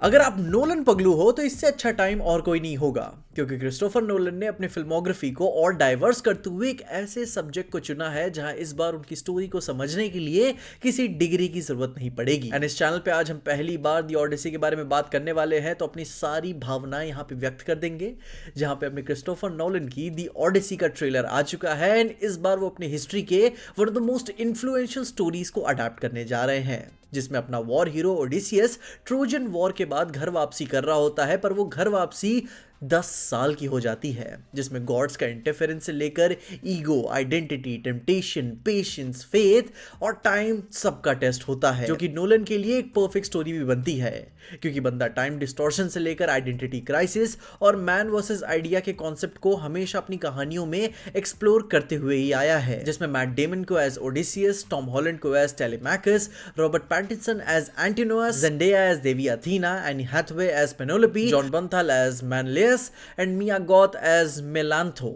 अगर आप नोलन पगलू हो तो इससे अच्छा टाइम और कोई नहीं होगा, क्योंकि क्रिस्टोफर नोलन ने अपनी फिल्मोग्राफी को और डाइवर्स करते हुए एक ऐसे सब्जेक्ट को चुना है जहां इस बार उनकी स्टोरी को समझने के लिए किसी डिग्री की जरूरत नहीं पड़ेगी। एंड इस चैनल पे आज हम पहली बार दी ओडिसी के बारे में बात करने वाले हैं, तो अपनी सारी भावनाएं यहाँ पे व्यक्त कर देंगे, जहां पे अपने क्रिस्टोफर नोलन की दी ओडिसी का ट्रेलर आ चुका है। एंड इस बार वो अपनी हिस्ट्री के one of the most influential stories को अडेप्ट करने जा रहे हैं, जिसमें अपना war hero Odysseus Trojan war के बाद घर वापसी कर रहा होता है, पर वो घर वापसी 10 साल की हो जाती है, जिसमें गॉड्स का इंटरफेरेंस से लेकर ego, identity, temptation, patience, faith और टाइम सबका टेस्ट होता है, जो कि नोलन के लिए एक परफेक्ट स्टोरी भी बनती है, क्योंकि बंदा टाइम डिस्टॉर्शन से लेकर आइडेंटिटी क्राइसिस और मैन वर्सेस आइडिया के कॉन्सेप्ट को हमेशा अपनी कहानियों में एक्सप्लोर करते हुए ही आया है, जिसमें मैट डेमन को एज ओडिसियस, टॉम हॉलैंड को as Telemachus, Robert Pattinson as Antinous, Zendaya as देवी Athena, Anne Hathaway as Penelope, Jon Bernthal as Menelaus and Mia Goth as Melantho.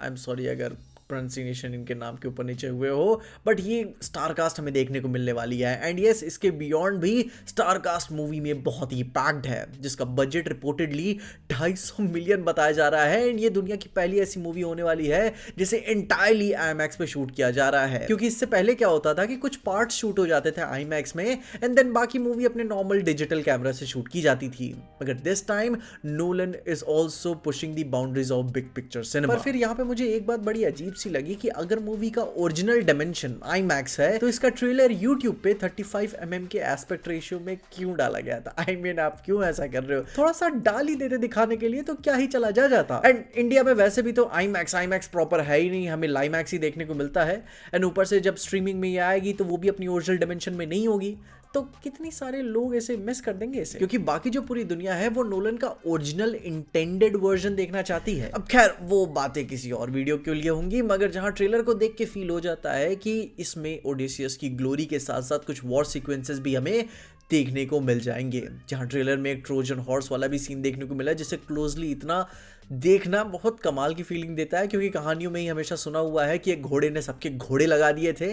I'm sorry अगर pronunciation इनके नाम के ऊपर नीचे हुए हो, बट ये स्टारकास्ट हमें देखने को मिलने वाली है। एंड यस, इसके बियॉन्ड भी स्टारकास्ट मूवी में बहुत ही पैक्ड है, जिसका बजट रिपोर्टेडली 250 मिलियन बताया जा रहा है। एंड ये दुनिया की पहली ऐसी मूवी होने वाली है जिसे एंटायरली आईमैक्स पे शूट किया जा रहा है, क्योंकि इससे पहले क्या होता था कि कुछ पार्ट शूट हो जाते थे आईमैक्स में एंड देन बाकी मूवी अपने नॉर्मल डिजिटल कैमरा से शूट की जाती थी। मगर this time Nolan is also pushing the boundaries of big picture cinema. पर फिर यहाँ पे मुझे एक बात बड़ी अजीब सी लगी कि अगर मूवी का ओरिजिनल डायमेंशन आईमैक्स है, तो इसका ट्रेलर यूट्यूब पे 35 mm के एस्पेक्ट रेशियो में क्यों डाला गया था? आई मीन आप क्यों ऐसा कर रहे हो? थोड़ा सा डाल ही देते दिखाने के लिए तो क्या ही चला जाता। एंड इंडिया में वैसे भी तो आईमैक्स प्रॉपर है ही नहीं, हमें लाइमैक्स ही देखने को मिलता है। एंड ऊपर से जब स्ट्रीमिंग में ये आएगी तो वो भी अपनी ओरिजिनल डायमेंशन में नहीं होगी, तो कितनी सारे लोग ऐसे मिस कर देंगे इसे, क्योंकि बाकी जो पूरी दुनिया है वो नोलन का ओरिजिनल इंटेंडेड वर्जन देखना चाहती है। अब खैर वो बातें किसी और वीडियो के लिए होंगी, मगर जहां ट्रेलर को देख के फील हो जाता है कि इसमें ओडिसियस की ग्लोरी के साथ साथ कुछ वॉर सीक्वेंसेस भी हमें देखने को मिल जाएंगे। जहां ट्रेलर में एक ट्रोजन हॉर्स वाला भी सीन देखने को मिला, जिसे क्लोजली इतना देखना बहुत कमाल की फीलिंग देता है, क्योंकि कहानियों में ही हमेशा सुना हुआ है कि एक घोड़े ने सबके घोड़े लगा दिए थे।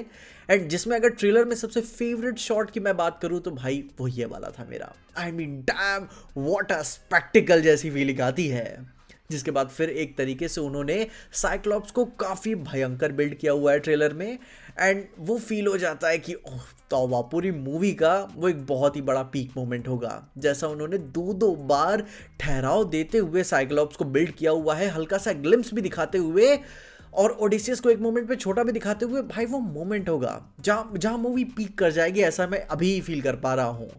एंड जिसमें अगर ट्रेलर में सबसे फेवरेट शॉट की मैं बात करूं तो भाई वो ये वाला था मेरा। I mean dam what a spectacled जैसी फीलिंग आती है। जिसके बाद फिर एक तरीके से उन्होंने साइक्लॉप्स को काफ़ी भयंकर बिल्ड किया हुआ है ट्रेलर में, एंड वो फील हो जाता है कि ओह तौबा, पूरी मूवी का वो एक बहुत ही बड़ा पीक मोमेंट होगा। जैसा उन्होंने दो बार ठहराव देते हुए साइक्लॉप्स को बिल्ड किया हुआ है, हल्का सा ग्लिम्स भी दिखाते हुए और ओडिसियस को एक मोमेंट पे छोटा भी दिखाते हुए, भाई वो मोमेंट होगा जहाँ मूवी पीक कर जाएगी, ऐसा मैं अभी फील कर पा रहा हूँ।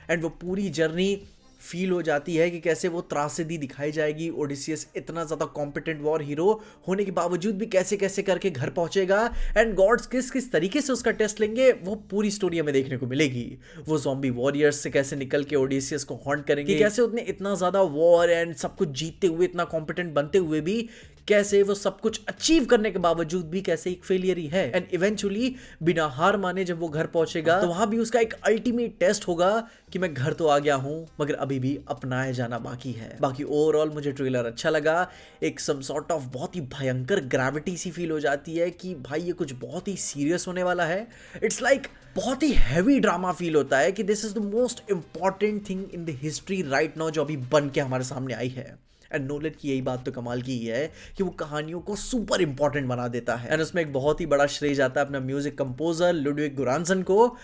एंड वो पूरी जर्नी फील हो जाती है कि कैसे वो त्रासदी दिखाई जाएगी। ओडिसियस इतना ज़्यादा कॉम्पिटेंट वॉर हीरो होने के बावजूद भी कैसे कैसे करके घर पहुंचेगा, एंड गॉड्स किस तरीके से उसका टेस्ट लेंगे, वो पूरी स्टोरी हमें देखने को मिलेगी। वो ज़ॉम्बी वॉरियर्स से कैसे निकल के ओडिसियस को हॉन्ट करेंगे, कैसे उतने इतना ज़्यादा वॉर एंड सब कुछ जीतते हुए, इतना कॉम्पिटेंट बनते हुए भी कैसे वो सब कुछ अचीव करने के बावजूद भी कैसे एक फेलियर ही है। एंड इवेंचुअली बिना हार माने जब वो घर पहुंचेगा तो वहां भी उसका एक अल्टीमेट टेस्ट होगा कि मैं घर तो आ गया हूं, मगर अभी भी अपनाया जाना बाकी है। बाकी ओवरऑल मुझे ट्रेलर अच्छा लगा। एक सम सॉर्ट ऑफ बहुत ही भयंकर ग्रेविटी सी फील हो जाती है कि भाई ये कुछ बहुत ही सीरियस होने वाला है। इट्स लाइक बहुत ही हैवी ड्रामा फील होता है कि this is the most important thing in the history right now, जो अभी बन के हमारे सामने आई है। एंड नोलन की यही बात तो कमाल की ही है कि वो कहानियों को सुपर इंपॉर्टेंट बना देता है। एंड उसमें एक बहुत ही बड़ा श्रेय जाता है अपना म्यूजिक कंपोजर लुडविग गुरानसन को।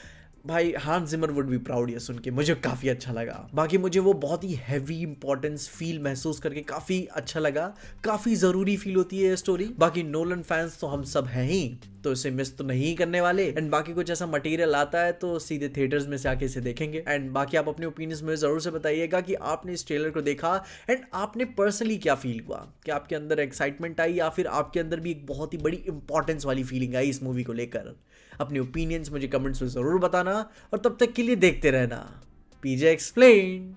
भाई हांस जिमर वुड बी प्राउड ये सुन के, मुझे काफ़ी अच्छा लगा। बाकी मुझे वो बहुत ही हैवी इंपॉर्टेंस फील महसूस करके काफ़ी अच्छा लगा, काफ़ी ज़रूरी फील होती है ये स्टोरी। बाकी नोलन फैंस तो हम सब हैं ही, तो इसे मिस तो नहीं करने वाले। एंड बाकी कुछ ऐसा मटेरियल आता है तो सीधे थिएटर्स में से आके इसे देखेंगे। एंड बाकी आप अपने ओपिनियंस में ज़रूर से बताइएगा कि आपने इस ट्रेलर को देखा एंड आपने पर्सनली क्या फील हुआ, कि आपके अंदर एक्साइटमेंट आई या फिर आपके अंदर भी एक बहुत ही बड़ी इंपॉर्टेंस वाली फीलिंग आई इस मूवी को लेकर। अपने ओपिनियंस मुझे कमेंट्स में ज़रूर बताना और तब तक के लिए देखते रहना पीजे एक्सप्लेन।